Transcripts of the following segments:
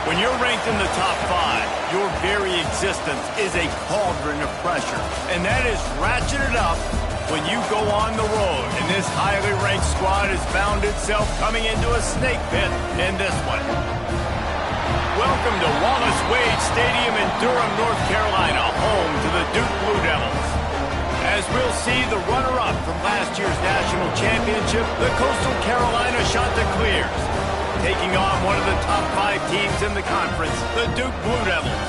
When you're ranked in the top 5, your very existence is a cauldron of pressure. And that is ratcheted up when you go on the road. And this highly ranked squad has found itself coming into a snake pit in this one. Welcome to Wallace Wade Stadium in Durham, North Carolina, home to the Duke Blue Devils. As we'll see the runner-up from last year's national championship, the Coastal Carolina Chanticleers, taking on one of the top 5 teams in the conference, the Duke Blue Devils.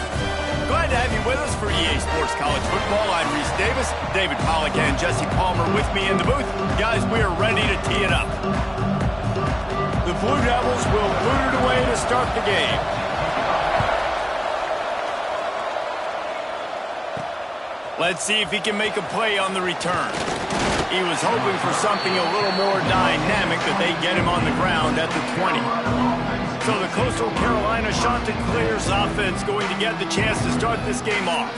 Glad to have you with us for EA Sports College Football. I'm Reese Davis, David Pollack and Jesse Palmer with me in the booth. Guys, we are ready to tee it up. The Blue Devils will boot it away to start the game. Let's see if he can make a play on the return. He was hoping for something a little more dynamic, that they get him on the ground at the 20. So the Coastal Carolina Chanticleers offense going to get the chance to start this game off.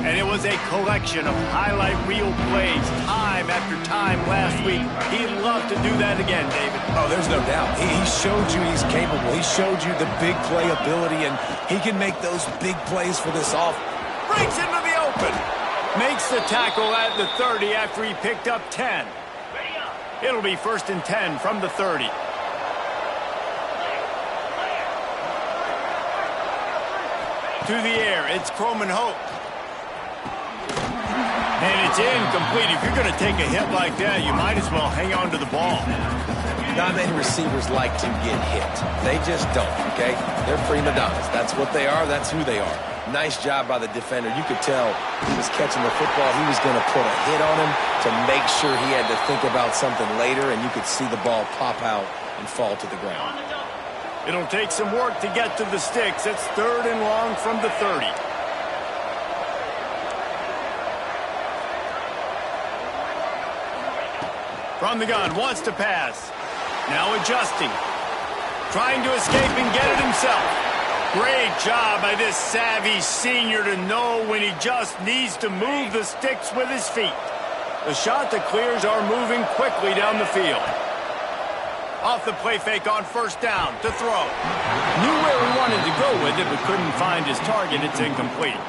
And it was a collection of highlight reel plays time after time last week. He'd love to do that again, David. Oh, there's no doubt. He showed you he's capable. He showed you the big play ability, and he can make those big plays for this offense. Breaks into the open. Makes the tackle at the 30 after he picked up 10. It'll be 1st and 10 from the 30. To the air, it's Croman Hope. And it's incomplete. If you're going to take a hit like that, you might as well hang on to the ball. Not many receivers like to get hit. They just don't, okay? They're prima donnas. That's what they are. That's who they are. Nice job by the defender. You could tell he was catching the football. He was going to put a hit on him to make sure he had to think about something later, and you could see the ball pop out and fall to the ground. It'll take some work to get to the sticks. It's 3rd and long from the 30. From the gun, wants to pass. Now adjusting. Trying to escape and get it himself. Great job by this savvy senior to know when he just needs to move the sticks with his feet. The Chanticleers are moving quickly down the field. Off the play fake on 1st down to throw. Knew where he wanted to go with it, but couldn't find his target. It's incomplete.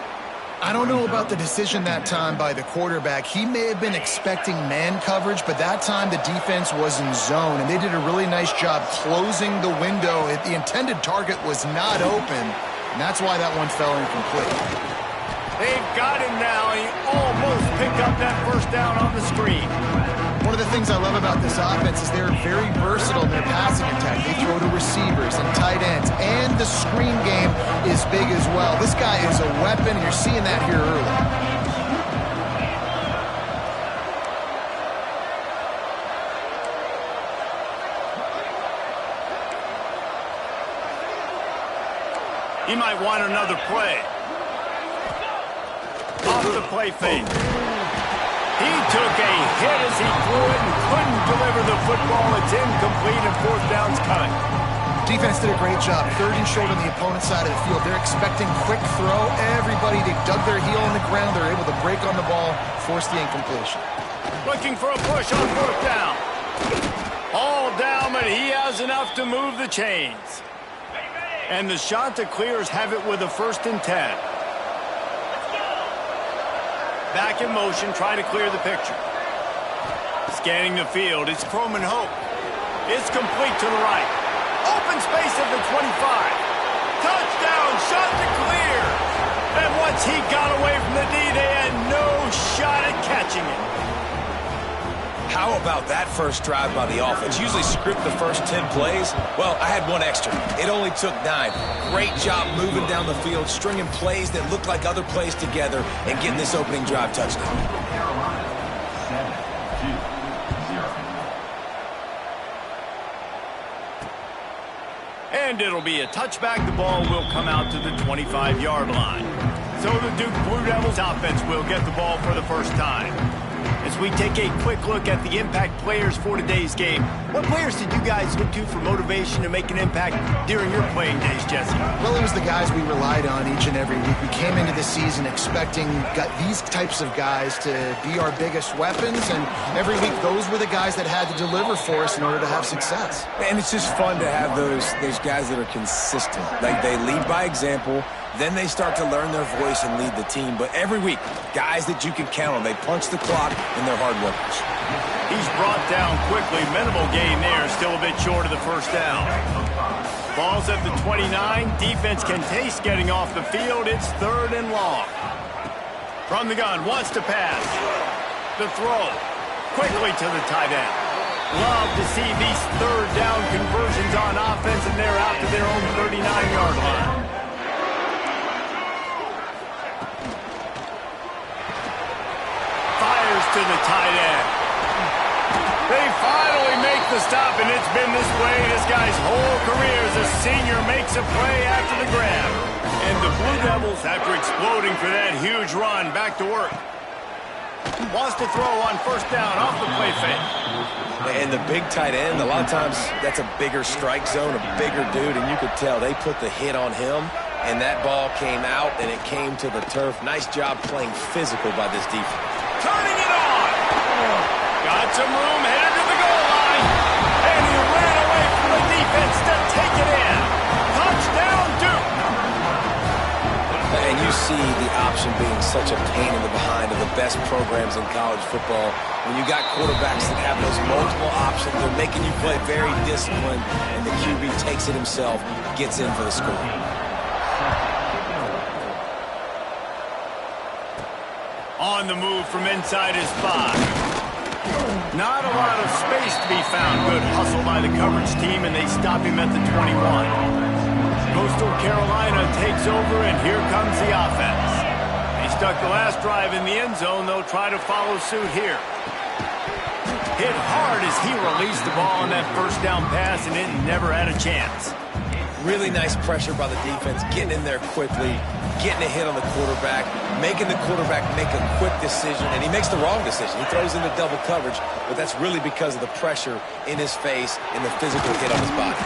I don't know about the decision that time by the quarterback. He may have been expecting man coverage, but that time the defense was in zone, and they did a really nice job closing the window. The intended target was not open, and that's why that one fell incomplete. They've got him now, and he almost picked up that 1st down on the screen. One of the things I love about this offense is they're very versatile in their passing attack. They throw to receivers and tight ends, and the screen game is big as well. This guy is a weapon. You're seeing that here early. He might want another play. Off the play fake. He took a hit as he threw it and couldn't deliver the football. It's incomplete and 4th down's coming. Defense did a great job. 3rd and short on the opponent's side of the field. They're expecting quick throw. Everybody, they dug their heel in the ground. They're able to break on the ball, force the incompletion. Looking for a push on 4th down. All down, but he has enough to move the chains. And the Chanticleers have it with a 1st and 10. Back in motion, trying to clear the picture. Scanning the field, it's Croman Hope. It's complete to the right. Open space at the 25. Touchdown, Chanticleer! And once he got away from the D, they had no shot at catching him. How about that first drive by the offense? Usually script the first 10 plays. Well, I had one extra. It only took 9. Great job moving down the field, stringing plays that look like other plays together, and getting this opening drive touchdown. And it'll be a touchback. The ball will come out to the 25-yard line. So the Duke Blue Devils offense will get the ball for the first time. As we take a quick look at the impact players for today's game, what players did you guys look to for motivation to make an impact during your playing days, Jesse? Well, it was the guys we relied on each and every week. We came into the season expecting these types of guys to be our biggest weapons, and every week those were the guys that had to deliver for us in order to have success. And it's just fun to have those guys that are consistent. Like, they lead by example, then they start to learn their voice and lead the team. But every week, guys that you can count on, they punch the clock and they're hard workers. He's brought down quickly. Minimal gain there, still a bit short of the first down. Ball's at the 29. Defense can taste getting off the field. It's 3rd and long. From the gun, wants to pass. The throw. Quickly to the tight end. Love to see these 3rd down conversions on offense, and they're out to their own 39-yard line. Fires to the tight end. They finally make the stop, and it's been this way this guy's whole career as a senior makes a play after the grab. And the Blue Devils, after exploding for that huge run, back to work. Wants to throw on first down off the play fake. And the big tight end, a lot of times that's a bigger strike zone, a bigger dude, and you could tell they put the hit on him, and that ball came out, and it came to the turf. Nice job playing physical by this defense. Turning it on. Got some room, headed to the goal line. And he ran away from the defense to take it in. Touchdown, Duke. And you see the option being such a pain in the behind of the best programs in college football. When you got quarterbacks that have those multiple options, they're making you play very disciplined, and the QB takes it himself, gets in for the score. On the move from inside his 5. Not a lot of space to be found. Good hustle by the coverage team, and they stop him at the 21. Coastal Carolina takes over, and here comes the offense. They stuck the last drive in the end zone. They'll try to follow suit here. Hit hard as he released the ball on that first down pass, and it never had a chance. Really nice pressure by the defense, getting in there quickly, getting a hit on the quarterback, making the quarterback make a quick decision, and he makes the wrong decision. He throws into double coverage, but that's really because of the pressure in his face and the physical hit on his body.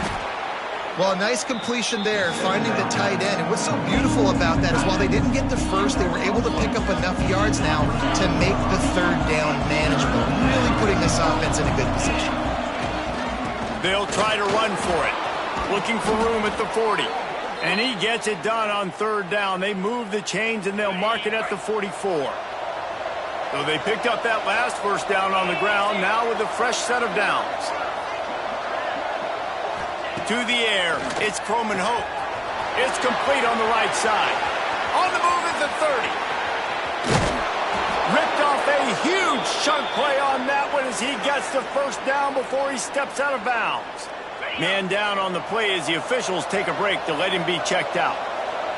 Well, a nice completion there, finding the tight end. And what's so beautiful about that is while they didn't get the first, they were able to pick up enough yards now to make the 3rd down manageable, really putting this offense in a good position. They'll try to run for it. Looking for room at the 40. And he gets it done on 3rd down. They move the chains, and they'll mark it at the 44. So they picked up that last first down on the ground, now with a fresh set of downs. To the air, it's Croman Hope. It's complete on the right side. On the move at the 30. Ripped off a huge chunk play on that one as he gets the first down before he steps out of bounds. Man down on the play as the officials take a break to let him be checked out.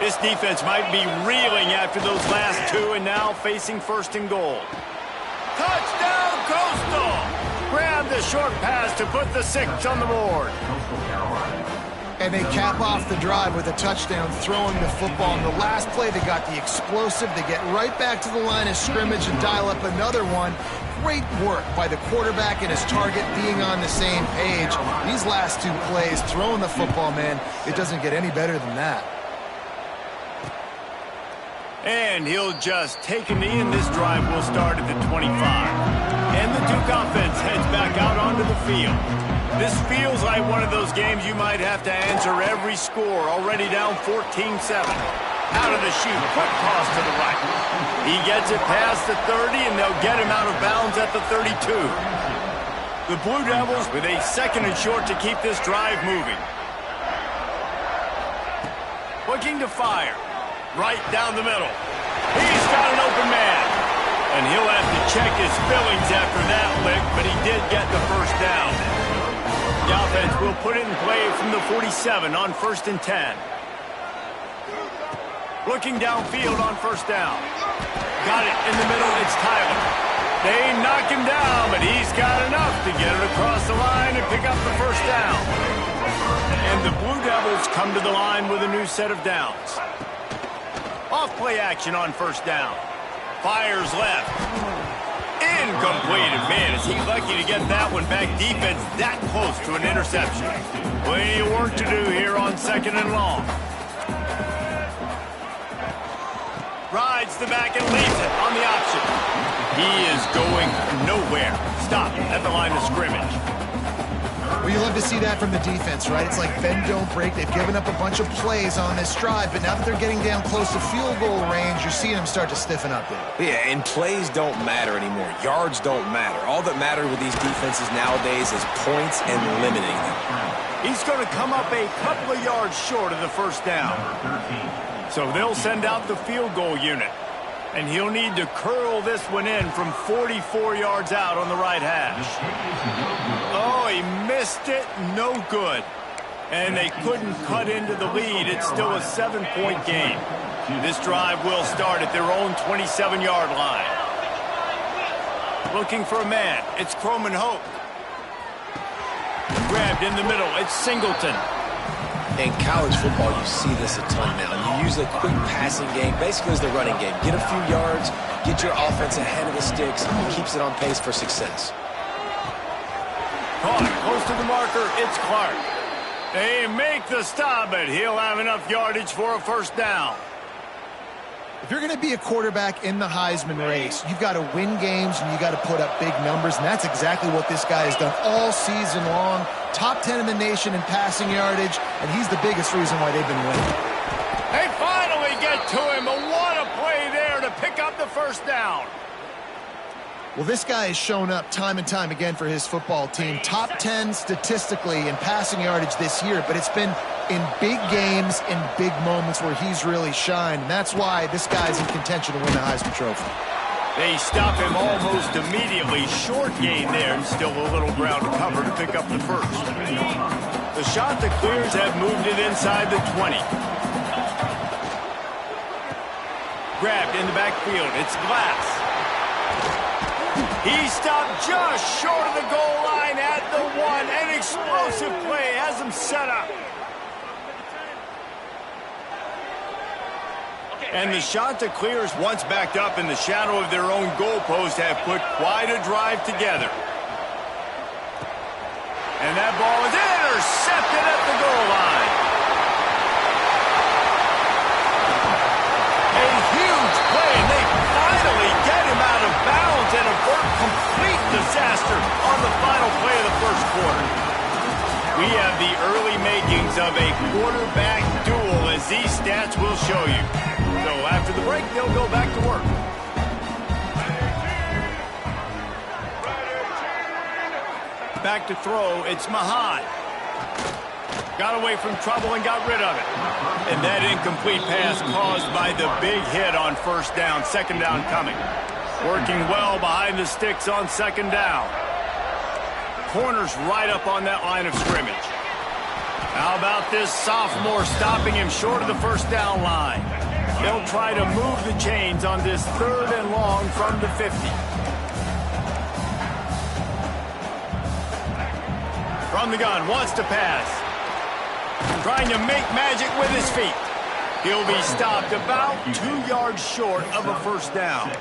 This defense might be reeling after those last 2 and now facing 1st and goal. Touchdown, Coastal! Grabbed the short pass to put the 6 on the board. And they cap off the drive with a touchdown, throwing the football. In the last play, they got the explosive. They get right back to the line of scrimmage and dial up another one. Great work by the quarterback and his target being on the same page. These last 2 plays, throwing the football, man, it doesn't get any better than that. And he'll just take a knee, and this drive will start at the 25. And the Duke offense heads back out onto the field. This feels like one of those games you might have to answer every score. Already down 14-7. Out of the chute, quick toss to the right. He gets it past the 30, and they'll get him out of bounds at the 32. The Blue Devils with a 2nd and short to keep this drive moving. Looking to fire. Right down the middle. He's got an open man. And he'll have to check his fillings after that lick, but he did get the first down. The offense will put it in play from the 47 on 1st and 10. Looking downfield on 1st down. Got it in the middle. It's Tyler. They knock him down, but he's got enough to get it across the line and pick up the first down. And the Blue Devils come to the line with a new set of downs. Off play action on 1st down. Fires left. Incompleted. Man, is he lucky to get that one back. Defense that close to an interception. Plenty of work to do here on 2nd and long. Rides the back and leaves it on the option. He is going nowhere. Stop at the line of scrimmage. Well, you love to see that from the defense, right? It's like bend, don't break. They've given up a bunch of plays on this drive, but now that they're getting down close to field goal range, you're seeing them start to stiffen up there. Yeah, and plays don't matter anymore. Yards don't matter. All that matters with these defenses nowadays is points and limiting them. He's going to come up a couple of yards short of the first down. So they'll send out the field goal unit. And he'll need to curl this one in from 44 yards out on the right hash. Oh, he missed it. No good. And they couldn't cut into the lead. It's still a 7-point game. This drive will start at their own 27-yard line. Looking for a man. It's Croman Hope. Grabbed in the middle. It's Singleton. In college football, you see this a ton now. You use a quick passing game, basically as the running game. Get a few yards, get your offense ahead of the sticks, keeps it on pace for success. Caught close to the marker, it's Clark. They make the stop, but he'll have enough yardage for a first down. If you're going to be a quarterback in the Heisman race, you've got to win games and you got to put up big numbers, and that's exactly what this guy has done all season long. Top 10 in the nation in passing yardage, and he's the biggest reason why they've been winning. They finally get to him, but what a play there to pick up the first down. Well, this guy has shown up time and time again for his football team. Top 10 statistically in passing yardage this year, but it's been in big games, in big moments where he's really shined. And that's why this guy's in contention to win the Heisman Trophy. They stop him almost immediately. Short gain there, and still a little ground to cover to pick up the first. The shot that clears have moved it inside the 20. Grabbed in the backfield. It's Glass. He stopped just short of the goal line at the 1. An explosive play has him set up. And the shot to clears, once backed up in the shadow of their own goalpost, have put quite a drive together. And that ball is intercepted at the goal line. A huge play, and they finally get him out of bounds and avert complete disaster on the final play of the first quarter. We have the early makings of a quarterback duel, as these stats will show you. So after the break, they'll go back to work. Back to throw, it's Mahan. Got away from trouble and got rid of it. And that incomplete pass caused by the big hit on first down, 2nd down coming. Working well behind the sticks on 2nd down. Corners right up on that line of scrimmage. How about this sophomore stopping him short of the first down line? They'll try to move the chains on this 3rd and long from the 50. From the gun, wants to pass. Trying to make magic with his feet. He'll be stopped about 2 yards short of a first down.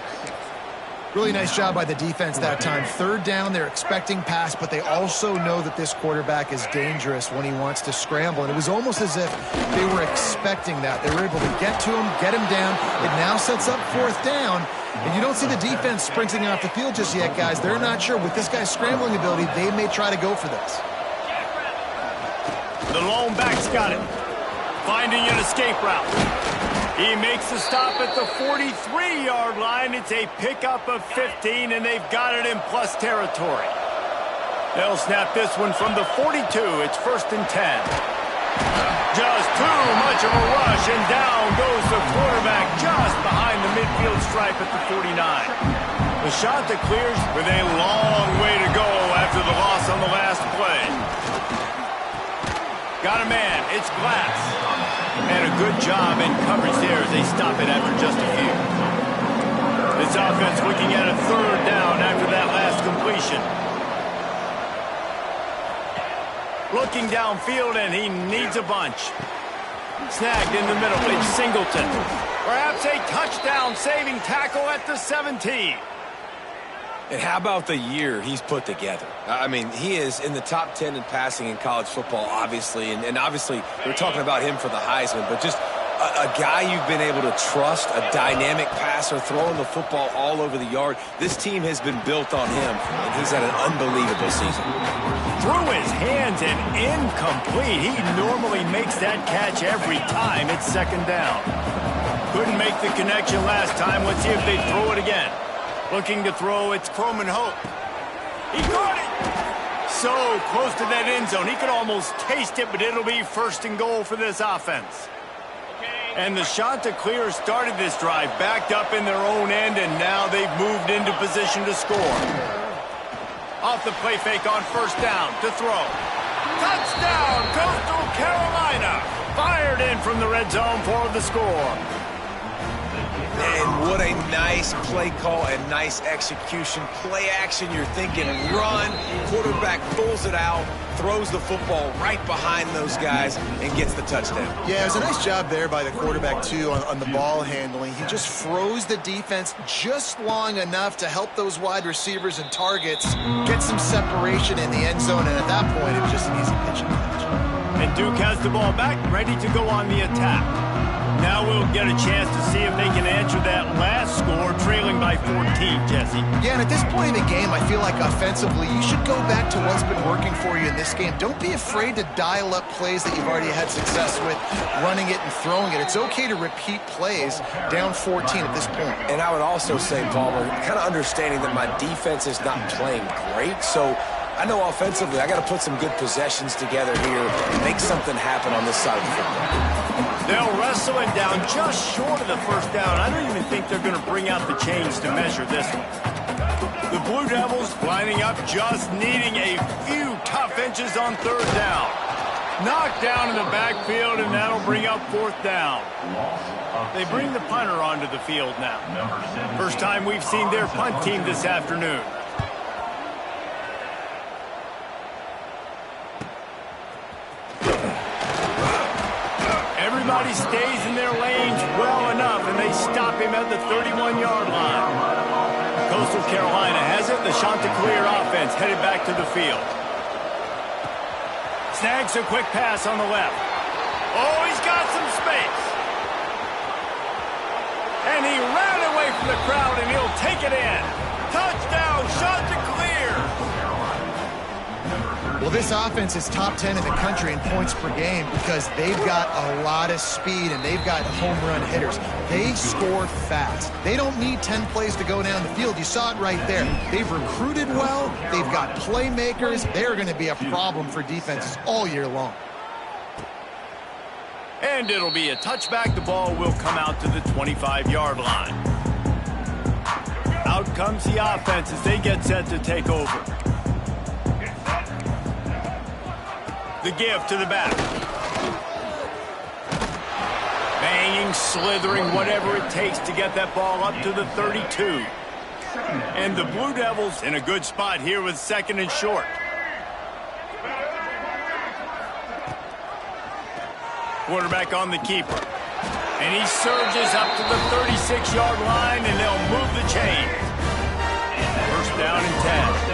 Really nice job by the defense that time. 3rd down, they're expecting pass, but they also know that this quarterback is dangerous when he wants to scramble. And it was almost as if they were expecting that. They were able to get to him, get him down. It now sets up 4th down. And you don't see the defense sprinting off the field just yet, guys. They're not sure. With this guy's scrambling ability, they may try to go for this. The lone back's got it. Finding an escape route. He makes the stop at the 43-yard line. It's a pickup of 15, and they've got it in plus territory. They'll snap this one from the 42. It's 1st and 10. Just too much of a rush, and down goes the quarterback just behind the midfield stripe at the 49. The shot that clears with a long way to go after the loss on the last play. Got a man. It's Glass. And a good job in coverage there as they stop it after just a few. This offense looking at a 3rd down after that last completion. Looking downfield, and he needs a bunch. Snagged in the middle. It's Singleton. Perhaps a touchdown-saving tackle at the 17. And how about the year he's put together? I mean, he is in the top 10 in passing in college football, obviously. And obviously, we're talking about him for the Heisman, but just a guy you've been able to trust, a dynamic passer, throwing the football all over the yard. This team has been built on him, and he's had an unbelievable season. Through his hands and incomplete. He normally makes that catch every time it's second down. Couldn't make the connection last time. Let's see if they throw it again. Looking to throw, it's Croman Hope. He caught it! So close to that end zone. He could almost taste it, but it'll be first and goal for this offense. And the Chanticleer started this drive, backed up in their own end, and now they've moved into position to score. Off the play fake on first down to throw. Touchdown, Coastal Carolina! Fired in from the red zone for the score. And what a nice play call and nice execution. Play action, you're thinking run. Quarterback pulls it out, throws the football right behind those guys, and gets the touchdown. Yeah, it was a nice job there by the quarterback, too, on the ball handling. He just froze the defense just long enough to help those wide receivers and targets get some separation in the end zone, and at that point, it was just an easy pitch and catch. And Duke has the ball back, ready to go on the attack. Now we'll get a chance to see if they can answer that last score, trailing by 14, Jesse. Yeah, and at this point in the game, I feel like offensively, you should go back to what's been working for you in this game. Don't be afraid to dial up plays that you've already had success with, running it and throwing it. It's okay to repeat plays down 14 at this point. And I would also say, Palmer, kind of understanding that my defense is not playing great, so I know offensively I got to put some good possessions together here and make something happen on this side of the football. They'll wrestle it down just short of the first down. I don't even think they're going to bring out the chains to measure this one. The Blue Devils lining up, just needing a few tough inches on third down. Knocked down in the backfield, and that'll bring up fourth down. They bring the punter onto the field now. First time we've seen their punt team this afternoon. Everybody stays in their lanes well enough, and they stop him at the 31-yard line. Coastal Carolina has it. The Chanticleer offense headed back to the field. Snags a quick pass on the left. Oh, he's got some space. And he ran away from the crowd, and he'll take it in. Touchdown, Chanticleer! Well, this offense is top 10 in the country in points per game because they've got a lot of speed and they've got home run hitters. They score fast. They don't need 10 plays to go down the field. You saw it right there. They've recruited well. They've got playmakers. They're going to be a problem for defenses all year long. And it'll be a touchback. The ball will come out to the 25-yard line. Out comes the offense as they get set to take over. The give to the back. Banging, slithering, whatever it takes to get that ball up to the 32. And the Blue Devils in a good spot here with second and short. Quarterback on the keeper. And he surges up to the 36-yard line, and they'll move the chain. First down and 10.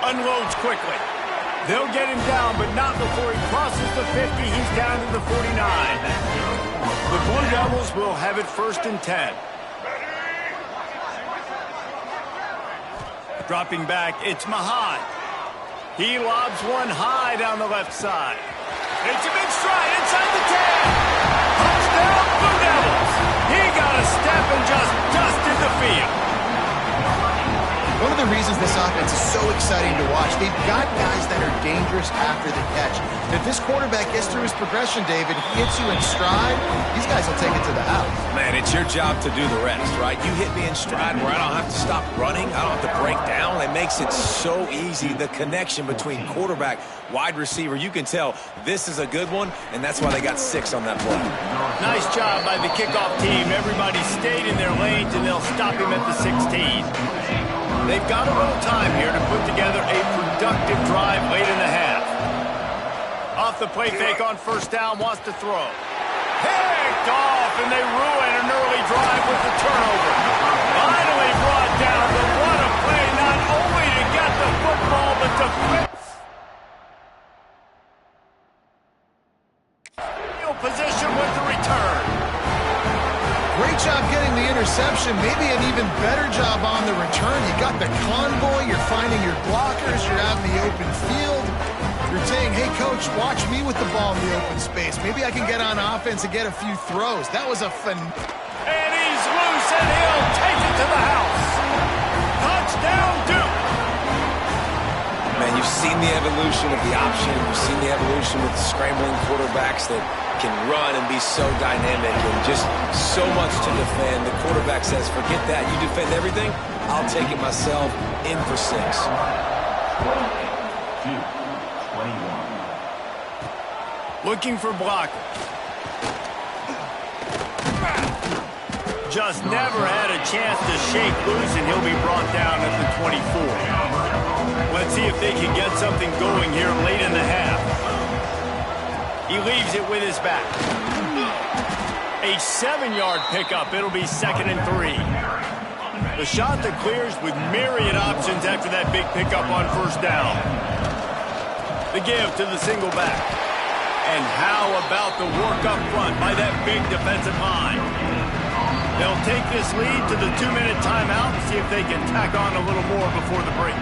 Unloads quickly. They'll get him down, but not before he crosses the 50. He's down to the 49. The Blue Devils will have it first and 10. Dropping back, it's Mahan. He lobs one high down the left side. It's a big stride inside the 10. Touchdown, Blue Devils. He got a step and just dusted the field. One of the reasons this offense is so exciting to watch, they've got guys that are dangerous after the catch. If this quarterback gets through his progression, David, hits you in stride, these guys will take it to the house. Man, it's your job to do the rest, right? You hit me in stride where I don't have to stop running. I don't have to break down. It makes it so easy. The connection between quarterback, wide receiver, you can tell this is a good one, and that's why they got 6 on that play. Nice job by the kickoff team. Everybody stayed in their lanes, and they'll stop him at the 16. They've got a little time here to put together a productive drive late in the half. Off the play fake on first down, wants to throw. Picked off, and they ruin an early drive with the turnover. Finally brought down, but what a play, not only to get the football, but to position with the return. Great job getting the interception, maybe an even better job on the return. You got the convoy, you're finding your blockers, you're out in the open field. You're saying, hey, coach, watch me with the ball in the open space. Maybe I can get on offense and get a few throws. That was a fun. And he's loose, and he'll take it to the house. Touchdown, Duke. Man, you've seen the evolution of the option. You've seen the evolution with the scrambling quarterbacks that can run and be so dynamic and just so much to defend. The quarterback says, forget that. You defend everything, I'll take it myself. In for 6. 22-21. Looking for blockers. Just never had a chance to shake loose, and he'll be brought down at the 24. Let's see if they can get something going here late in the half. He leaves it with his back. A 7-yard pickup. It'll be 2nd and 3. The shot that clears with myriad options after that big pickup on 1st down. The give to the single back. And how about the work up front by that big defensive line? They'll take this lead to the 2-minute timeout and see if they can tack on a little more before the break.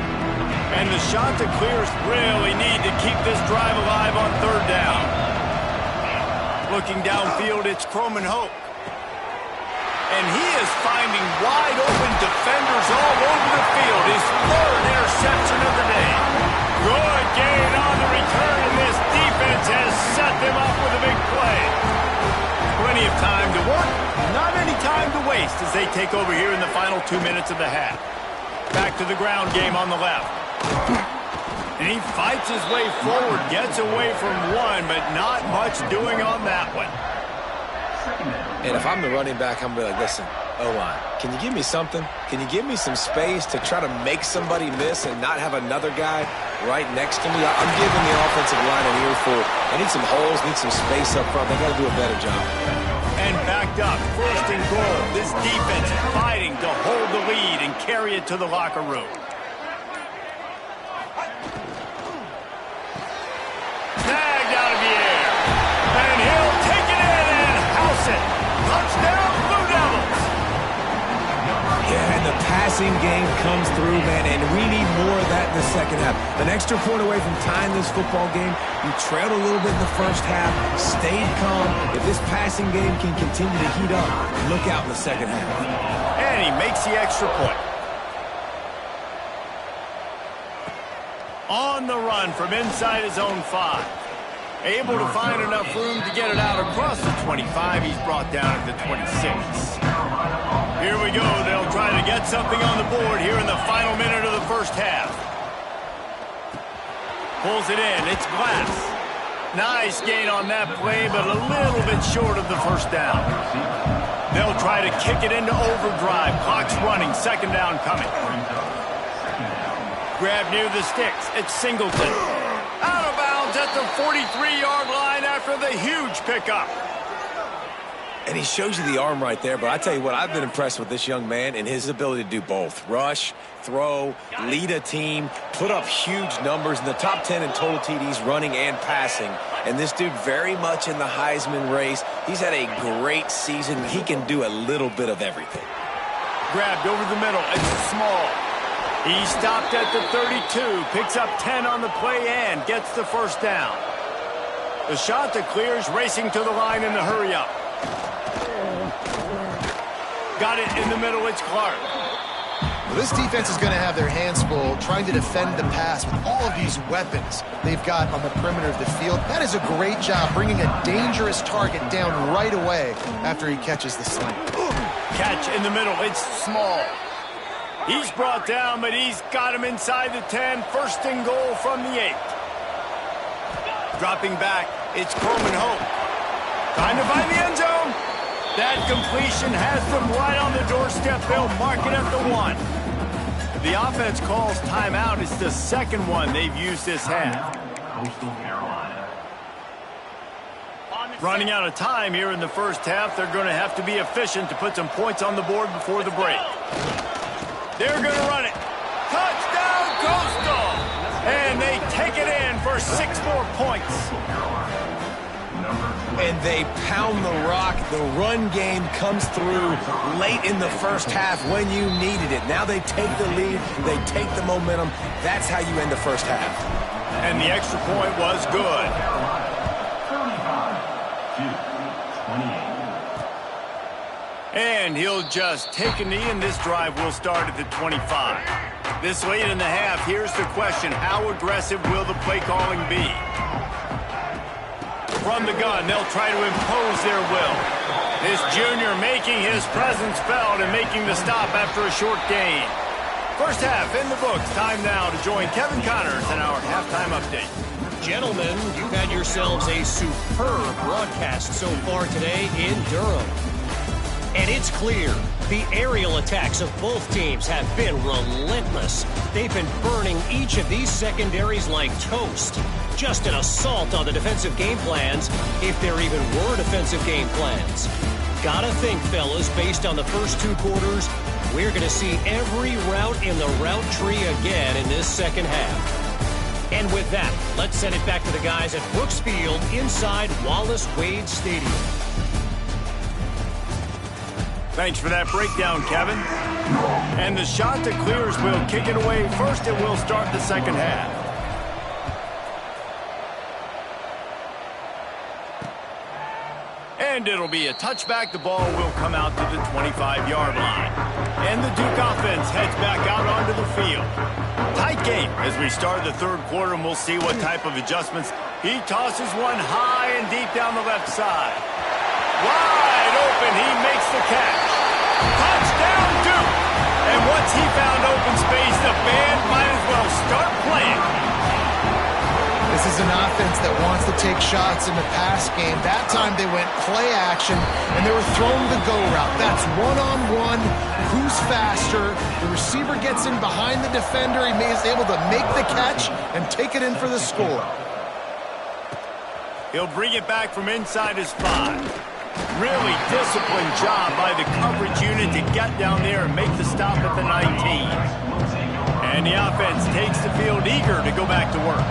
And the shot that clears really need to keep this drive alive on 3rd down. Looking downfield, it's Croman Hope. And he is finding wide open defenders all over the field. His 3rd interception of the day. Good gain on the return, and this defense has set them up with a big play. Plenty of time to work, not any time to waste as they take over here in the final 2 minutes of the half. Back to the ground game on the left. And he fights his way forward, gets away from one, but not much doing on that one. And if I'm the running back, I'm going to be like, listen, O-line, can you give me something? Can you give me some space to try to make somebody miss and not have another guy right next to me? I'm giving the offensive line an earful. They need some holes, need some space up front. They got to do a better job. And backed up, 1st and goal. This defense fighting to hold the lead and carry it to the locker room. Snagged out of the air. And he'll take it in and house it. Touchdown, Blue Devils. Yeah, and the passing game comes through, man, and we need more of that in the second half. An extra point away from tying this football game. You trailed a little bit in the first half, stayed calm. If this passing game can continue to heat up, look out in the second half. And he makes the extra point. On the run from inside his own 5. Able to find enough room to get it out across the 25. He's brought down at the 26. Here we go. They'll try to get something on the board here in the final minute of the first half. Pulls it in. It's Glass. Nice gain on that play, but a little bit short of the 1st down. They'll try to kick it into overdrive. Clock's running. 2nd down coming. Grab near the sticks. It's Singleton. Out of bounds at the 43-yard line after the huge pickup. And he shows you the arm right there, but I tell you what, I've been impressed with this young man and his ability to do both. Rush, throw, lead a team, put up huge numbers in the top 10 in total TDs running and passing. And this dude very much in the Heisman race. He's had a great season. He can do a little bit of everything. Grabbed over the middle. It's Small. He stopped at the 32, picks up 10 on the play and gets the 1st down. The shot that clears, racing to the line in the hurry-up. Got it in the middle, it's Clark. Well, this defense is going to have their hands full trying to defend the pass with all of these weapons they've got on the perimeter of the field. That is a great job bringing a dangerous target down right away after he catches the slant. Catch in the middle, it's Small. He's brought down, but he's got him inside the 10. 1st and goal from the 8. Dropping back, it's Croman Hope. Trying to find the end zone. That completion has them right on the doorstep. They'll mark it at the 1. The offense calls timeout. It's the 2nd one they've used this half. Coastal Carolina. On Running out of time here in the first half. They're going to have to be efficient to put some points on the board before the break. They're going to run it. Touchdown, Coastal! And they take it in for 6 more points. And they pound the rock. The run game comes through late in the first half when you needed it. Now they take the lead. They take the momentum. That's how you end the first half. And the extra point was good. 35-28. And he'll just take a knee, and this drive will start at the 25. This late in the half, here's the question. How aggressive will the play calling be? From the gun, they'll try to impose their will. This junior making his presence felt and making the stop after a short gain. First half in the books. Time now to join Kevin Connors in our halftime update. Gentlemen, you've had yourselves a superb broadcast so far today in Durham. And it's clear the aerial attacks of both teams have been relentless. They've been burning each of these secondaries like toast. Just an assault on the defensive game plans, if there even were defensive game plans. Gotta think, fellas, based on the first 2 quarters, we're going to see every route in the route tree again in this second half. And with that, let's send it back to the guys at Brooks Field inside Wallace Wade Stadium. Thanks for that breakdown, Kevin. And the shot that clears will kick it away first, and we'll start the second half. And it'll be a touchback. The ball will come out to the 25-yard line. And the Duke offense heads back out onto the field. Tight game as we start the third quarter, and we'll see what type of adjustments. He tosses one high and deep down the left side. Wide open, he makes the catch. Touchdown, Duke! And once he found open space, the band might as well start playing. This is an offense that wants to take shots in the pass game. That time they went play action, and they were throwing the go route. That's one-on-one. Who's faster? The receiver gets in behind the defender. He is able to make the catch and take it in for the score. He'll bring it back from inside his 5. Really disciplined job by the coverage unit to get down there and make the stop at the 19. And the offense takes the field eager to go back to work.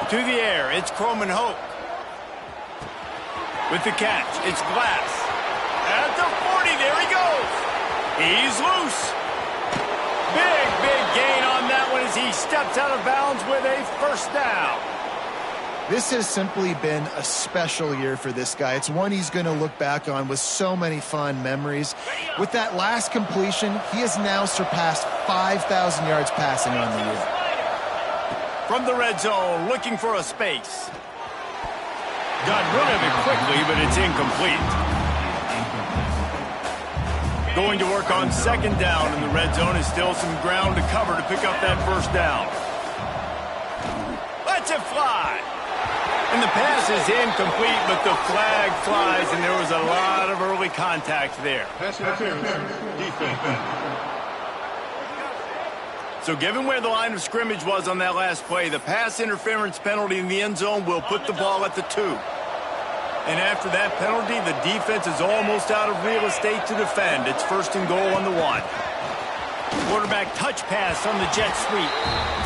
To the air, it's Croman Hoke. With the catch, it's Glass. At the 40, there he goes. He's loose. Big gain on that one as he steps out of bounds with a first down. This has simply been a special year for this guy. It's one he's going to look back on with so many fond memories. With that last completion, he has now surpassed 5,000 yards passing on the year. From the red zone, looking for a space. Got rid of it quickly, but it's incomplete. Going to work on second down in the red zone is still some ground to cover to pick up that first down. Let's it fly. And the pass is incomplete, but the flag flies, and there was a lot of early contact there. Pass interference, defense. So given where the line of scrimmage was on that last play, the pass interference penalty in the end zone will put the ball at the 2. And after that penalty, the defense is almost out of real estate to defend. It's first and goal on the 1. Quarterback touch pass on the jet sweep.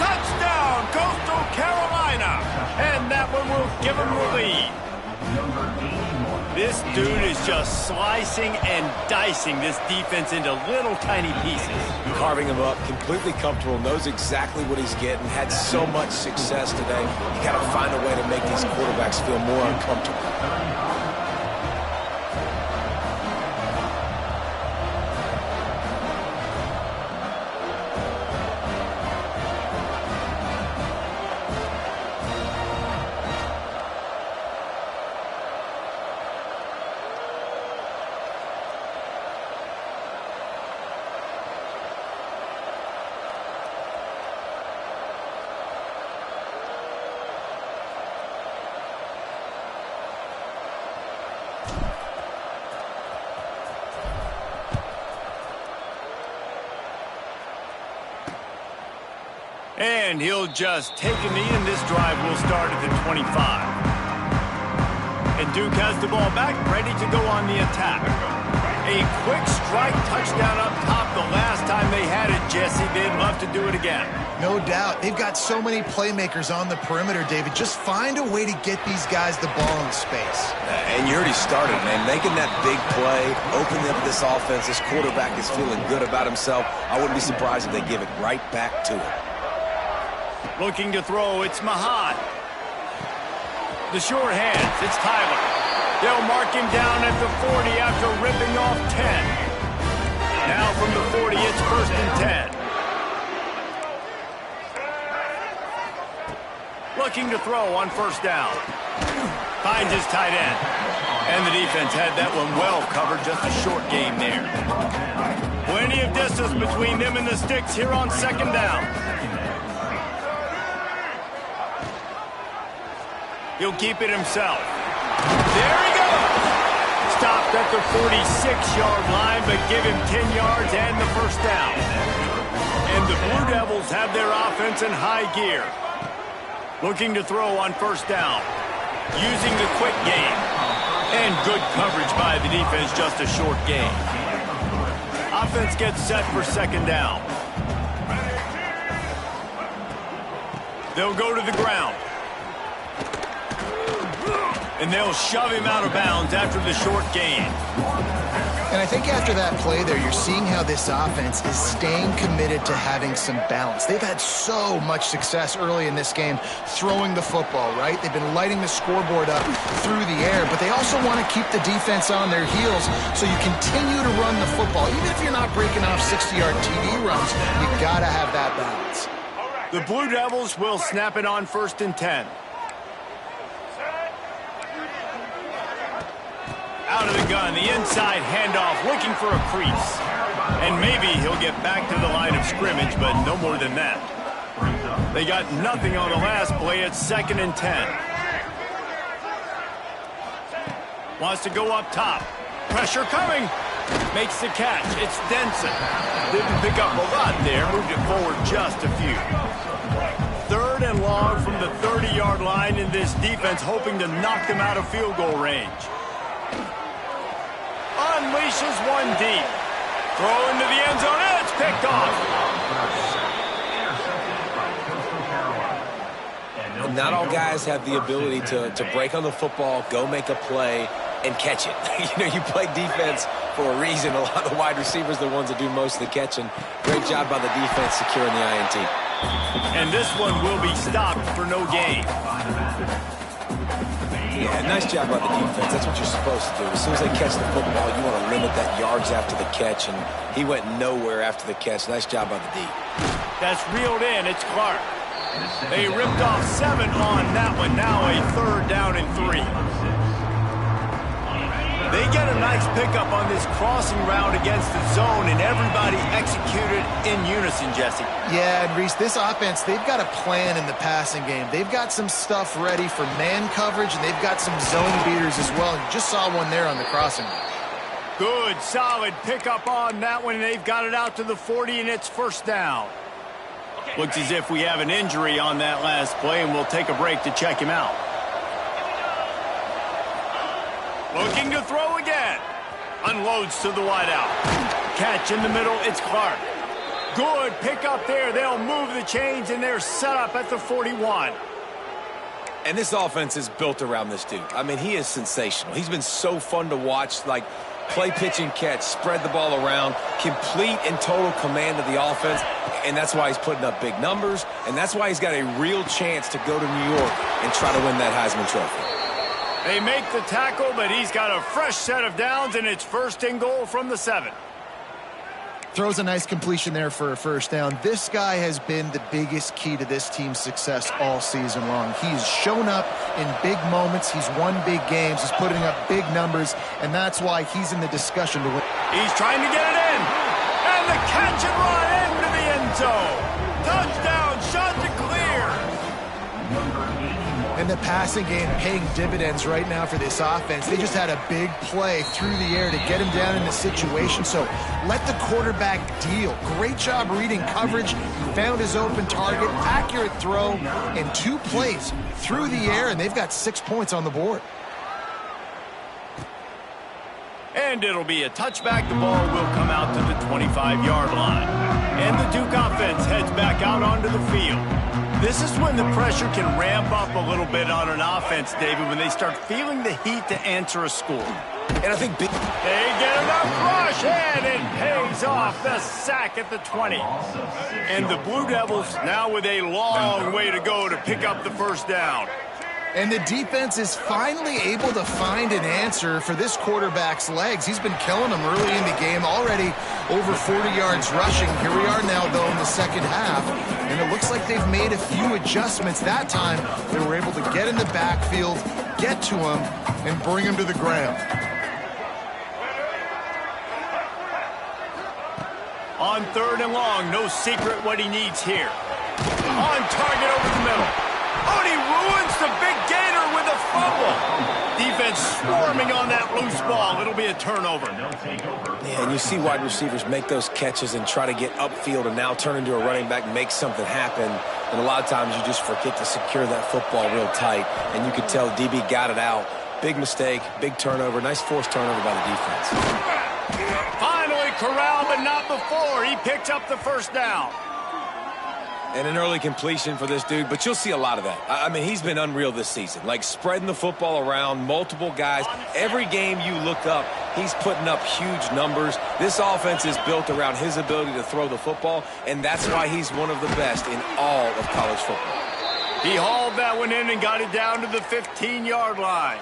Touchdown, Coastal Carolina! And that one will give them the lead. This dude is just slicing and dicing this defense into little tiny pieces. Carving him up, completely comfortable, knows exactly what he's getting, had so much success today. You got to find a way to make these quarterbacks feel more uncomfortable. And he'll just take a knee, and this drive will start at the 25. And Duke has the ball back, ready to go on the attack. A quick strike touchdown up top the last time they had it, Jesse. They'd love to do it again. No doubt. They've got so many playmakers on the perimeter, David. Just find a way to get these guys the ball in space. And you already started, man. Making that big play, opening up this offense. This quarterback is feeling good about himself. I wouldn't be surprised if they give it right back to him. Looking to throw, it's Mahad. The short hands, it's Tyler. They'll mark him down at the 40 after ripping off 10. Now from the 40, it's 1st and 10. Looking to throw on 1st down. Finds his tight end. And the defense had that one well covered, just a short game there. Plenty of distance between them and the sticks here on 2nd down. He'll keep it himself. There he goes! Stopped at the 46-yard line, but give him 10 yards and the 1st down. And the Blue Devils have their offense in high gear. Looking to throw on 1st down. Using the quick game. And good coverage by the defense, just a short game. Offense gets set for 2nd down. They'll go to the ground. And they'll shove him out of bounds after the short gain. And I think after that play there, you're seeing how this offense is staying committed to having some balance. They've had so much success early in this game throwing the football, right? They've been lighting the scoreboard up through the air, but they also want to keep the defense on their heels, so you continue to run the football. Even if you're not breaking off 60-yard TD runs, you got to have that balance. The Blue Devils will snap it on 1st and 10. Out of the gun, the inside handoff, looking for a crease. And maybe he'll get back to the line of scrimmage, but no more than that. They got nothing on the last play. It's 2nd and 10. Wants to go up top. Pressure coming. Makes the catch. It's Denson. Didn't pick up a lot there. Moved it forward just a few. 3rd and long from the 30-yard line, in this defense hoping to knock them out of field goal range. Unleashes one deep. Throw into the end zone, and it's picked off. And not all guys have the ability to break on the football, go make a play, and catch it. You play defense for a reason. A lot of the wide receivers are the ones that do most of the catching. Great job by the defense securing the INT. And this one will be stopped for no gain. Yeah, nice job by the defense. That's what you're supposed to do. As soon as they catch the football, you want to limit that yards after the catch, and he went nowhere after the catch. Nice job by the D. That's reeled in. It's Clark. They ripped off 7 on that one. Now a 3rd down and 3. They get a nice pickup on this crossing route against the zone, and everybody executed in unison, Jesse. Yeah, and Reese, this offense, they've got a plan in the passing game. They've got some stuff ready for man coverage, and they've got some zone beaters as well. And you just saw one there on the crossing route. Good, solid pickup on that one, and they've got it out to the 40, and it's 1st down. Looks as if we have an injury on that last play, and we'll take a break to check him out. Looking to throw again. Unloads to the wideout. Catch in the middle, it's Clark. Good pickup there. They'll move the chains, and they're set up at the 41. And this offense is built around this dude. I mean, he is sensational. He's been so fun to watch, like play, pitch, and catch, spread the ball around, complete and total command of the offense, and that's why he's putting up big numbers, and that's why he's got a real chance to go to New York and try to win that Heisman Trophy. They make the tackle, but he's got a fresh set of downs, and it's 1st and goal from the 7. Throws a nice completion there for a 1st down. This guy has been the biggest key to this team's success all season long. He's shown up in big moments. He's won big games. He's putting up big numbers, and that's why he's in the discussion to win. He's trying to get it in, and the catch and run into the end zone. Touchdown, shot to clear. And the passing game paying dividends right now for this offense. They just had a big play through the air to get him down in the situation. So let the quarterback deal. Great job reading coverage. He found his open target, accurate throw, and 2 plays through the air, and they've got 6 points on the board. And it'll be a touchback. The ball will come out to the 25-yard line. And the Duke offense heads back out onto the field. This is when the pressure can ramp up a little bit on an offense, David, when they start feeling the heat to answer a score. And I think they get enough rush, and it pays off. The sack at the 20. And the Blue Devils now with a long way to go to pick up the first down. And the defense is finally able to find an answer for this quarterback's legs. He's been killing them early in the game, already over 40 yards rushing. Here we are now, though, in the second half. And it looks like they've made a few adjustments. That time, they were able to get in the backfield, get to him, and bring him to the ground. On 3rd and long, no secret what he needs here. On target over the middle. Oh, and he ruins the big gainer with a fumble. Defense swarming on that loose ball. It'll be a turnover. Yeah, and you see wide receivers make those catches and try to get upfield and now turn into a running back, make something happen. And a lot of times you just forget to secure that football real tight. And you could tell DB got it out. Big mistake, big turnover. Nice forced turnover by the defense. Finally corralled, but not before. He picked up the first down. And an early completion for this dude, but you'll see a lot of that. I mean, he's been unreal this season, like spreading the football around, multiple guys. Every game you look up, he's putting up huge numbers. This offense is built around his ability to throw the football, and that's why he's one of the best in all of college football. He hauled that one in and got it down to the 15-yard line.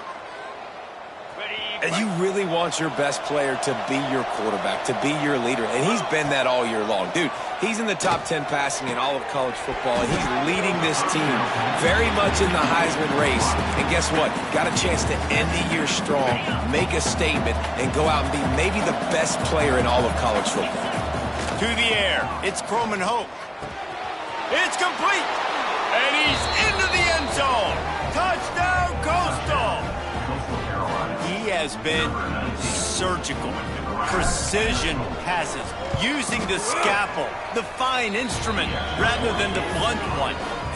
And you really want your best player to be your quarterback, to be your leader. And he's been that all year long. Dude, he's in the top 10 passing in all of college football, and he's leading this team very much in the Heisman race. And guess what? Got a chance to end the year strong, make a statement, and go out and be maybe the best player in all of college football. To the air. It's Croman Hope. It's complete. And he's into the end zone. Touchdown, Coastal. He has been surgical, precision passes, using the scalpel, the fine instrument, rather than the blunt one.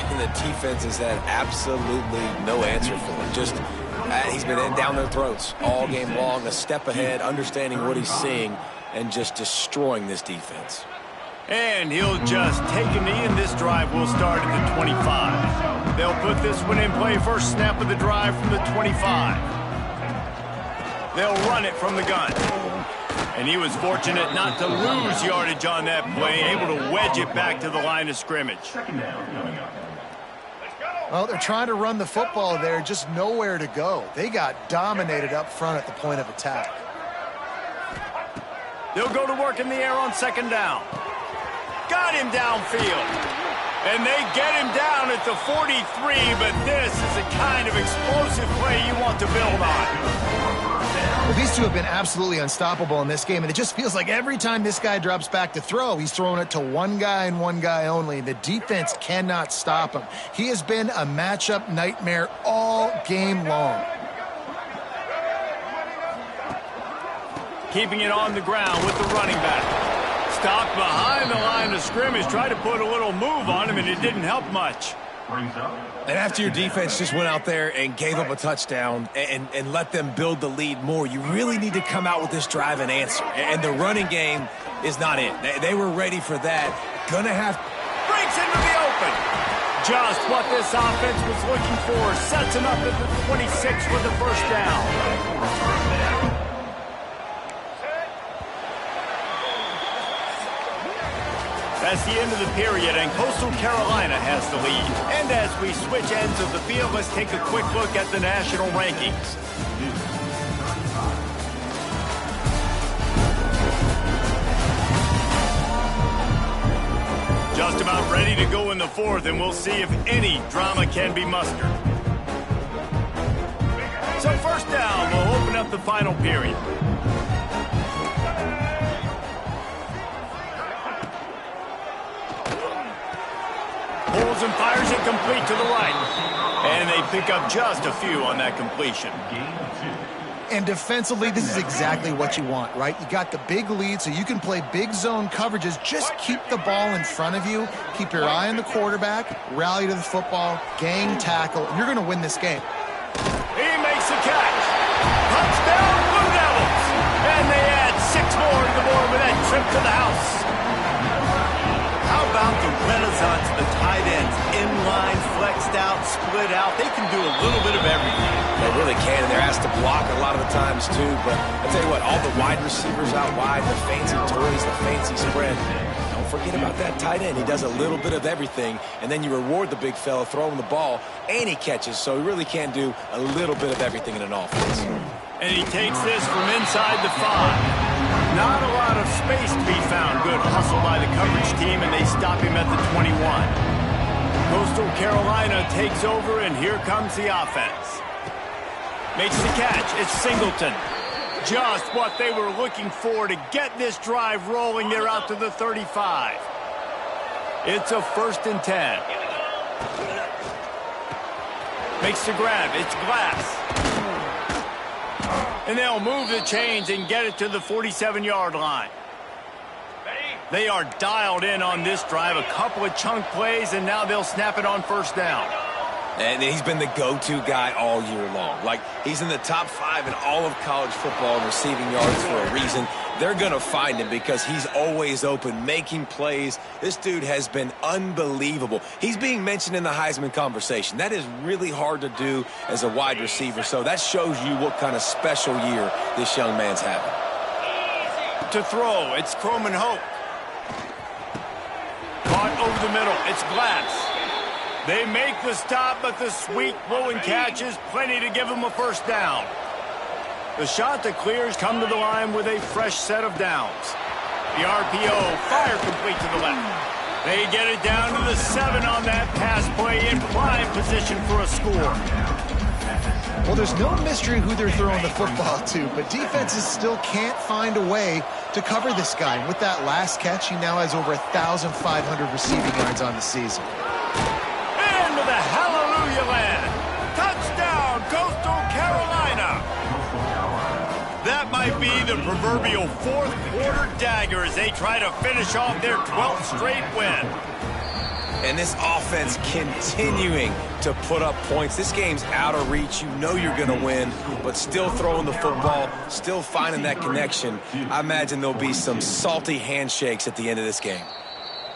And the defense has had absolutely no answer for him. Just, he's been down their throats all game long, a step ahead, understanding what he's seeing, and just destroying this defense. And he'll just take a knee, and this drive will start at the 25. They'll put this one in play, first snap of the drive from the 25. They'll run it from the gun. And he was fortunate not to lose yardage on that play, able to wedge it back to the line of scrimmage. Well, they're trying to run the football there, just nowhere to go. They got dominated up front at the point of attack. They'll go to work in the air on 2nd down. Got him downfield. And they get him down at the 43, but this is the kind of explosive play you want to build on. Well, these two have been absolutely unstoppable in this game, and it just feels like every time this guy drops back to throw, he's throwing it to one guy and one guy only. The defense cannot stop him. He has been a matchup nightmare all game long. Keeping it on the ground with the running back. Stopped behind the line of scrimmage, tried to put a little move on him, and it didn't help much. And after your defense just went out there and gave up a touchdown and let them build the lead more, you really need to come out with this drive and answer. And the running game is not it. They were ready for that. Gonna have... Breaks into the open. Just what this offense was looking for. Sets him up at the 26 for the first down. That's the end of the period, and Coastal Carolina has the lead. And as we switch ends of the field, let's take a quick look at the national rankings. Just about ready to go in the 4th, and we'll see if any drama can be mustered. So first down, we'll open up the final period. Pulls throws and fires it complete to the right. And they pick up just a few on that completion. And defensively, this is exactly what you want, right? You got the big lead, so you can play big zone coverages. Just keep the ball in front of you. Keep your eye on the quarterback. Rally to the football. Gang tackle. And you're going to win this game. He makes the catch. Touchdown, Blue Devils. And they add 6 more to the board with that trip to the house. How about the renaissance of the tight ends? Inline, flexed out, split out. They can do a little bit of everything. They really can, and they're asked to block a lot of the times, too. But I'll tell you what, all the wide receivers out wide, the fancy toys, the fancy spread, don't forget about that tight end. He does a little bit of everything, and then you reward the big fella throwing the ball, and he catches. So he really can do a little bit of everything in an offense. And he takes this from inside the 5. Not a lot of space to be found. Good hustle by the coverage team, and they stop him at the 21. Coastal Carolina takes over, and here comes the offense. Makes the catch. It's Singleton. Just what they were looking for to get this drive rolling. They're out to the 35. It's a 1st and 10. Makes the grab. It's Glass. And they'll move the chains and get it to the 47-yard line. They are dialed in on this drive. A couple of chunk plays, and now they'll snap it on 1st down. And he's been the go-to guy all year long. Like, he's in the top 5 in all of college football in receiving yards for a reason. They're going to find him because he's always open, making plays. This dude has been unbelievable. He's being mentioned in the Heisman conversation. That is really hard to do as a wide receiver, so that shows you what kind of special year this young man's having. To throw, it's Croman Hope. Caught over the middle, it's Glass. They make the stop, but the sweet blow and catch is plenty to give them a 1st down. The shot that clears come to the line with a fresh set of downs. The RPO, fire complete to the left. They get it down to the 7 on that pass play in prime position for a score. Well, there's no mystery who they're throwing the football to, but defenses still can't find a way to cover this guy. And with that last catch, he now has over 1,500 receiving yards on the season. Into the hallelujah land. Touchdown, Coastal Carolina. That might be the proverbial 4th quarter dagger as they try to finish off their 12th straight win. And this offense continuing to put up points. This game's out of reach. You know you're going to win, but still throwing the football, still finding that connection. I imagine there'll be some salty handshakes at the end of this game.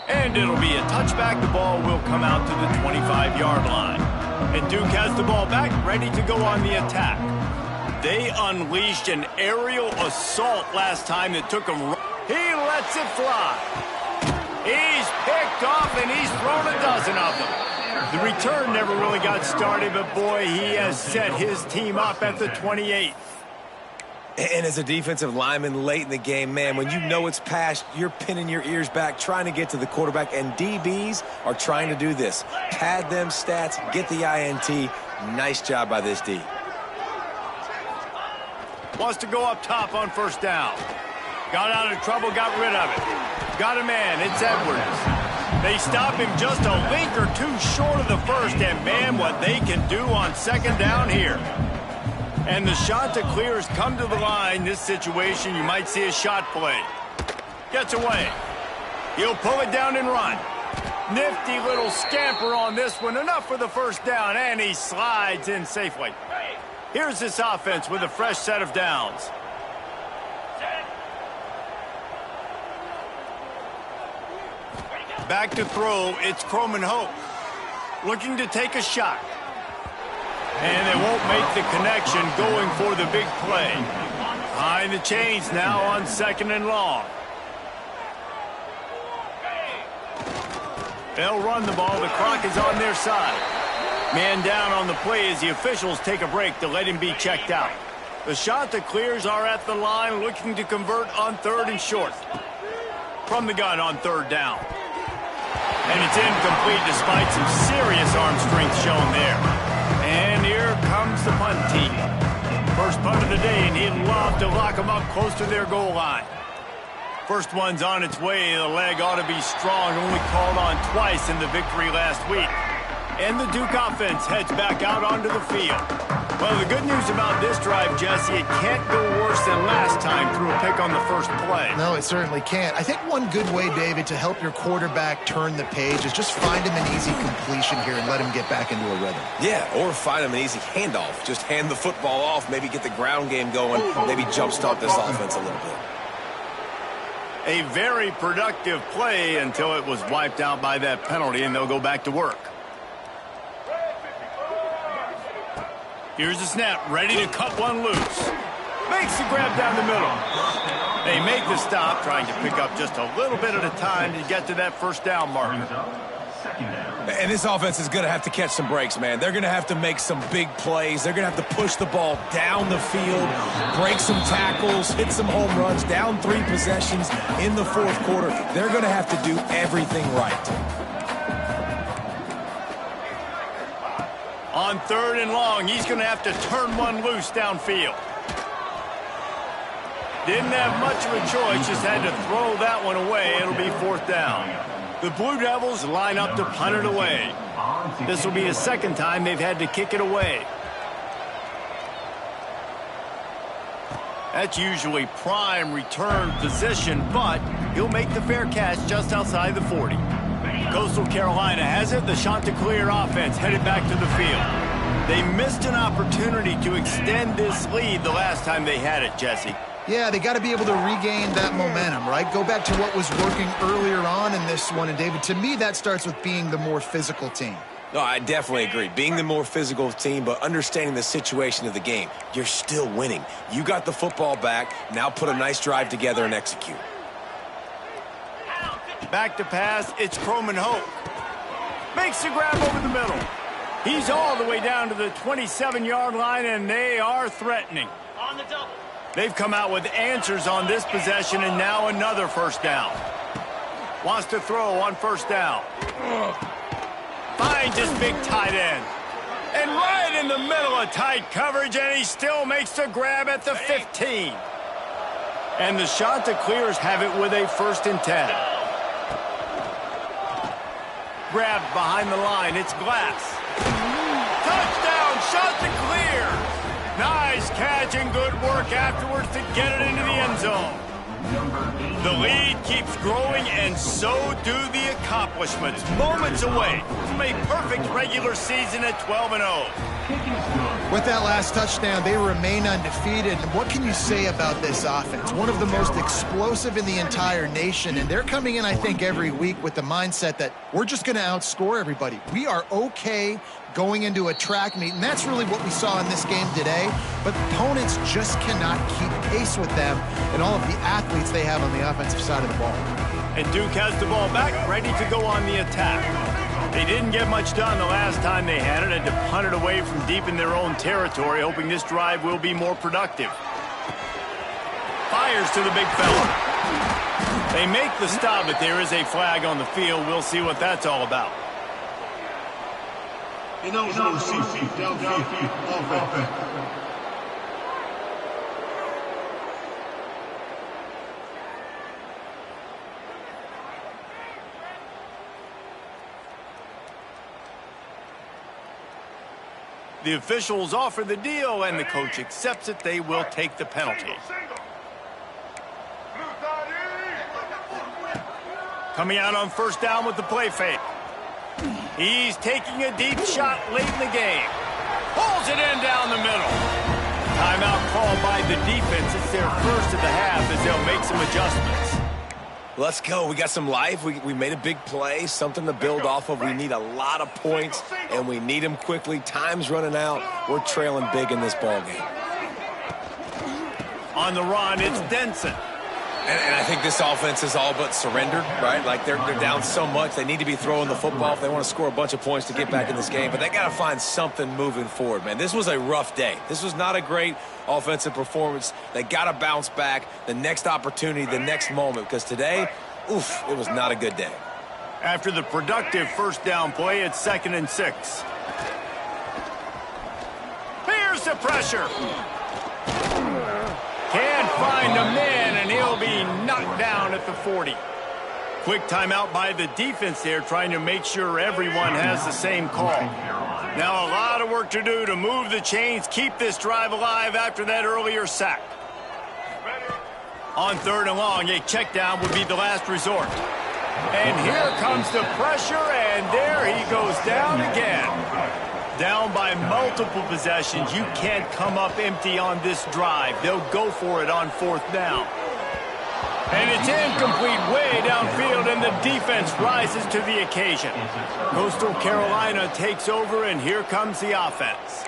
And it'll be a touchback. The ball will come out to the 25-yard line. And Duke has the ball back, ready to go on the attack. They unleashed an aerial assault last time that took him. He lets it fly. He's picked off, and he's thrown a dozen of them. The return never really got started, but boy, he has set his team up at the 28. And as a defensive lineman late in the game, man, when you know it's past, you're pinning your ears back, trying to get to the quarterback, and DBs are trying to do this. Pad them stats, get the INT. Nice job by this D. Wants to go up top on 1st down. Got out of trouble, got rid of it. Got a man, it's Edwards. They stop him just a link or two short of the 1st, and man, what they can do on 2nd down here. And the shot that clears come to the line. This situation, you might see a shot play. Gets away. He'll pull it down and run. Nifty little scamper on this one. Enough for the 1st down, and he slides in safely. Here's this offense with a fresh set of downs. Back to throw, it's Croman Hope. Looking to take a shot. And they won't make the connection going for the big play. Behind the chains now on 2nd and long. They'll run the ball. The clock is on their side. Man down on the play as the officials take a break to let him be checked out. The shot that clears are at the line looking to convert on 3rd and short. From the gun on 3rd down. And it's incomplete despite some serious arm strength shown there. And here comes the punt team. First punt of the day, and he'd love to lock them up close to their goal line. First one's on its way. The leg ought to be strong. Only called on twice in the victory last week. And the Duke offense heads back out onto the field. Well, the good news about this drive, Jesse, it can't go worse than last time through a pick on the first play. No, it certainly can't. I think one good way, David, to help your quarterback turn the page is just find him an easy completion here and let him get back into a rhythm. Yeah, or find him an easy handoff. Just hand the football off, maybe get the ground game going, maybe jumpstart this offense a little bit. A very productive play until it was wiped out by that penalty, and they'll go back to work. Here's the snap, ready to cut one loose. Makes the grab down the middle. They make the stop, trying to pick up just a little bit at a time to get to that first down marker. And this offense is going to have to catch some breaks, man. They're going to have to make some big plays. They're going to have to push the ball down the field, break some tackles, hit some home runs, down 3 possessions in the fourth quarter. They're going to have to do everything right. On 3rd and long, he's going to have to turn one loose downfield. Didn't have much of a choice, just had to throw that one away. It'll be 4th down. The Blue Devils line up to punt it away. This will be the second time they've had to kick it away. That's usually prime return position, but he'll make the fair catch just outside the 40. Coastal Carolina has it. The Chanticleer offense headed back to the field. They missed an opportunity to extend this lead the last time they had it, Jesse. Yeah, they got to be able to regain that momentum, right? Go back to what was working earlier on in this one. And, David, to me, that starts with being the more physical team. No, I definitely agree. Being the more physical team, but understanding the situation of the game. You're still winning. You got the football back. Now put a nice drive together and execute. Back to pass, it's Croman Hope. Makes the grab over the middle. He's all the way down to the 27-yard line, and they are threatening. On the double. They've come out with answers on this possession, and now another first down. Wants to throw on first down. Finds his big tight end. And right in the middle of tight coverage, and he still makes the grab at the 15. And the Chanticleers have it with a 1st and 10. Grabbed behind the line, it's Glass. Touchdown, Chanticleer! Nice catch and good work afterwards to get it into the end zone. The lead keeps growing, and so do the accomplishments. Moments away from a perfect regular season at 12-0. With that last touchdown, they remain undefeated. And what can you say about this offense? One of the most explosive in the entire nation, and they're coming in, I think, every week with the mindset that we're just going to outscore everybody. We are okay going into a track meet, and that's really what we saw in this game today. But opponents just cannot keep pace with them and all of the athletes they have on the offensive side of the ball. And Duke has the ball back, ready to go on the attack. They didn't get much done the last time they had it, and to punt it away from deep in their own territory, hoping this drive will be more productive. Fires to the big fella. They make the stop, but there is a flag on the field. We'll see what that's all about. Offense. The officials offer the deal, and the coach accepts it. They will take the penalty. Coming out on first down with the play fake. He's taking a deep shot late in the game. Pulls it in down the middle. Timeout called by the defense. It's their first of the half as they'll make some adjustments. Let's go. We got some life. We made a big play, something to build off of. We need a lot of points, and we need them quickly. Time's running out. We're trailing big in this ballgame. On the run, it's Denson. And I think this offense is all but surrendered, right? Like they're down so much. They need to be throwing the football if they want to score a bunch of points to get back in this game. But they got to find something moving forward, man. This was a rough day. This was not a great offensive performance. They got to bounce back the next opportunity, the next moment. Because today, oof, it was not a good day. After the productive first down play, it's 2nd and 6. Here's the pressure. Can't find a man, and he'll be knocked down at the 40. Quick timeout by the defense there, trying to make sure everyone has the same call. Now a lot of work to do to move the chains, keep this drive alive after that earlier sack. On 3rd and long, a check down would be the last resort. And here comes the pressure, and there he goes down again. Down by multiple possessions. You can't come up empty on this drive. They'll go for it on 4th down. And it's incomplete way downfield, and the defense rises to the occasion. Coastal Carolina takes over, and here comes the offense.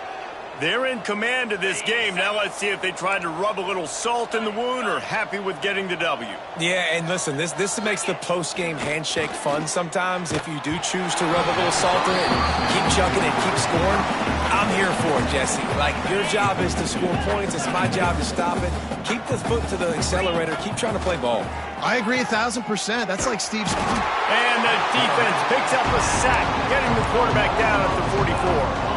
They're in command of this game. Now let's see if they try to rub a little salt in the wound or happy with getting the W. Yeah, and listen, this makes the post-game handshake fun sometimes. If you do choose to rub a little salt in it and keep chucking it, keep scoring, I'm here for it, Jesse. Like, your job is to score points. It's my job to stop it. Keep the foot to the accelerator. Keep trying to play ball. I agree 1,000%. That's like Steve's. And the defense picks up a sack, getting the quarterback down at the 44.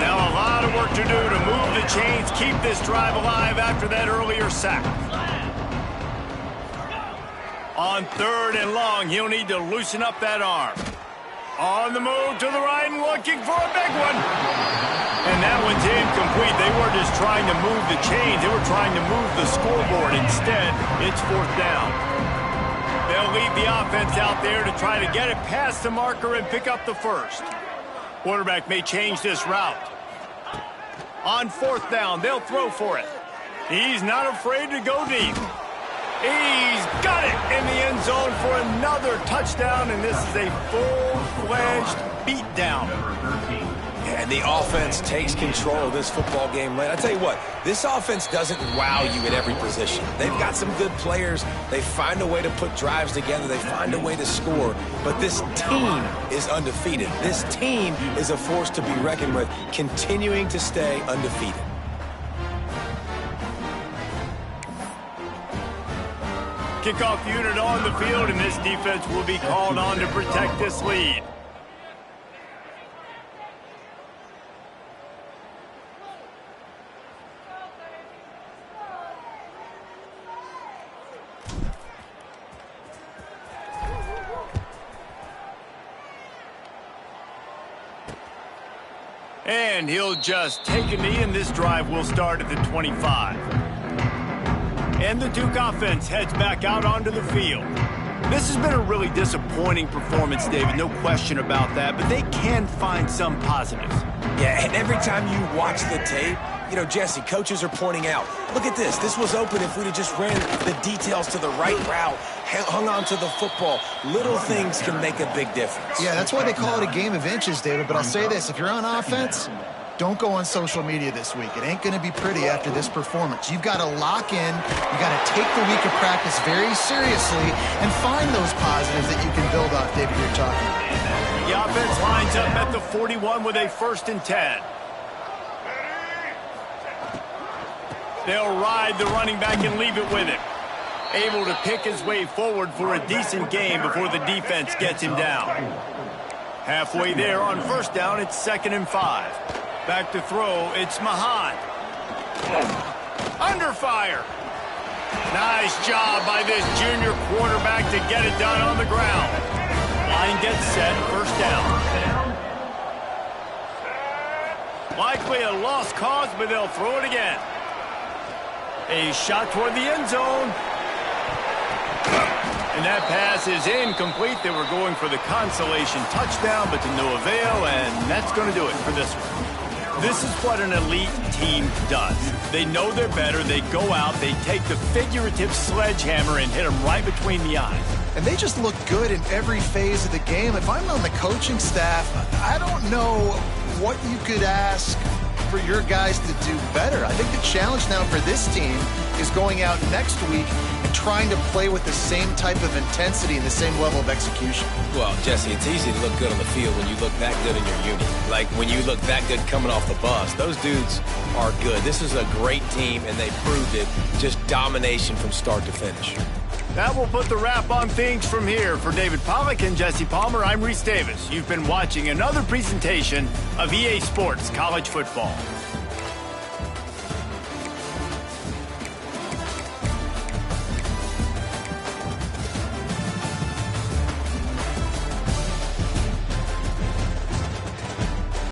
Now a lot of work to do to move the chains, keep this drive alive after that earlier sack. On 3rd and long, he'll need to loosen up that arm. On the move to the right and looking for a big one. And that one's incomplete. They were just trying to move the chains. They were trying to move the scoreboard. Instead, it's 4th down. They'll leave the offense out there to try to get it past the marker and pick up the first. Quarterback may change this route. On 4th down, they'll throw for it. He's not afraid to go deep. He's got it in the end zone for another touchdown, and this is a full-fledged beatdown. Yeah, and the offense takes control of this football game late. I tell you what, this offense doesn't wow you at every position. They've got some good players. They find a way to put drives together. They find a way to score. But this team is undefeated. This team is a force to be reckoned with, continuing to stay undefeated. Kickoff unit on the field, and this defense will be called on to protect this lead. And he'll just take a knee, and this drive will start at the 25. And the Duke offense heads back out onto the field. This has been a really disappointing performance, David, no question about that, but they can find some positives. Yeah, and every time you watch the tape, you know, Jesse, coaches are pointing out, look at this. This was open if we'd have just ran the details to the right route, hung on to the football. Little things can make a big difference. Yeah, that's why they call it a game of inches, David. But I'll say this, if you're on offense, don't go on social media this week. It ain't going to be pretty after this performance. You've got to lock in. You've got to take the week of practice very seriously and find those positives that you can build off, David, you're talking about. The offense lines up at the 41 with a 1st and 10. They'll ride the running back and leave it with him. Able to pick his way forward for a decent gain before the defense gets him down. Halfway there on 1st down, it's 2nd and 5. Back to throw, it's Mahan. Under fire. Nice job by this junior quarterback to get it done on the ground. Line gets set, 1st down. Likely a lost cause, but they'll throw it again. A shot toward the end zone. And that pass is incomplete. They were going for the consolation touchdown, but to no avail, and that's going to do it for this one. This is what an elite team does. They know they're better. They go out, they take the figurative sledgehammer and hit them right between the eyes. And they just look good in every phase of the game. If I'm on the coaching staff, I don't know what you could ask for your guys to do better. I think the challenge now for this team is going out next week and trying to play with the same type of intensity and the same level of execution. Well, Jesse, it's easy to look good on the field when you look that good in your unit. Like when you look that good coming off the bus. Those dudes are good. This is a great team, and they proved it. Just domination from start to finish. That will put the wrap on things from here. For David Pollack and Jesse Palmer, I'm Reese Davis. You've been watching another presentation of EA Sports College Football.